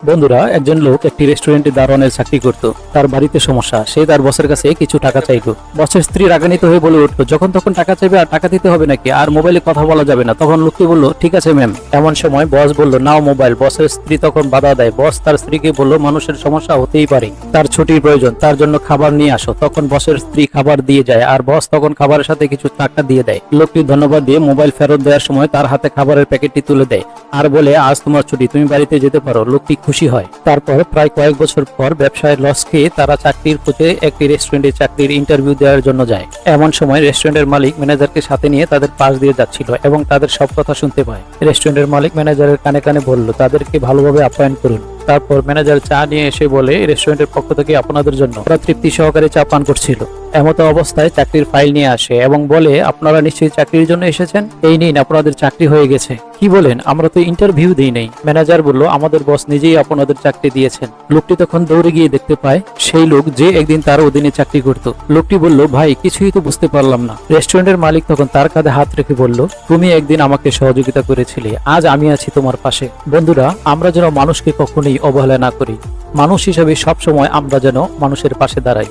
বন্ধুরা, একজন লোক একটি রেস্টুরেন্টে দারোয়ানের চাকরি করত। তার বাড়িতে সমস্যা, সে তার বসের কাছে কিছু টাকা চাইলো। বসের স্ত্রী রাগান্বিত হয়ে বলে উঠলো, যখন তখন টাকা চাইবে আর টাকা দিতে হবে নাকি, আর মোবাইলে কথা বলা যাবে না। তখন লোকটি বলল, ঠিক আছে ম্যাম। এমন সময় বস বলল, নাও মোবাইল। বসের স্ত্রী তখন বাধা দেয়। বস তার স্ত্রীকে বলল, মানুষের সমস্যা হতেই পারে, তার ছুটির প্রয়োজন, তার জন্য খাবার নিয়ে আসো। তখন বসের স্ত্রী খাবার দিয়ে যায়, আর বস তখন খাবারের সাথে কিছু টাকা দিয়ে দেয়। লোকটি ধন্যবাদ দিয়ে মোবাইল ফেরত দেওয়ার সময় তার হাতে খাবারের প্যাকেটটি তুলে দেয় আর বলে, আজ তোমার ছুটি, তুমি বাড়িতে যেতে পারো। লোকটি খুশি হয়। তারপর প্রায় কয়েক বছর পর ব্যবসায় লস খেয়ে তারা চাকরির খোঁজে একটি রেস্টুরেন্টে চাকরির ইন্টারভিউ দেওয়ার জন্য যায়। এমন সময় রেস্টুরেন্টের মালিক ম্যানেজারকে সাথে নিয়ে তাদের পাশ দিয়ে যাচ্ছিল এবং তাদের সব কথা শুনতে পায়। রেস্টুরেন্টের মালিক ম্যানেজারের কানে কানে বলল, তাদেরকে ভালোভাবে আপ্যায়ন করুন। তারপর ম্যানেজার চা নিয়ে এসে বলে, রেস্টুরেন্টের পক্ষ থেকে আপনাদের জন্য। ওরা তৃপ্তি সহকারে চা পান করছিল। এমতো অবস্থায় চাকরির ফাইল নিয়ে আসে এবং বলে, আপনারা নিশ্চয়ই চাকরির জন্য এসেছেন, এই নিন আপনাদের চাকরি হয়ে গেছে। কি বলেন, আমরা তো ইন্টারভিউ দিই নাই। ম্যানেজার বলল, আমাদের বস নিজেই আপনাদের চাকরি দিয়েছেন। লোকটি তখন দৌড়ে গিয়ে দেখতে পায় সেই লোক যে একদিন তার অধীনে চাকরি করত। লোকটি বলল, ভাই কিছুই তো বুঝতে পারলাম না। রেস্টুরেন্টের মালিক তখন তার কাঁধে হাত রেখে বলল, তুমি একদিন আমাকে সহযোগিতা করেছিলে, আজ আমি আছি তোমার পাশে। বন্ধুরা, আমরা যেন মানুষকে কখনোই অবহেলা না করি। মানুষ হিসেবে সবসময় আমরা যেন মানুষের পাশে দাঁড়াই।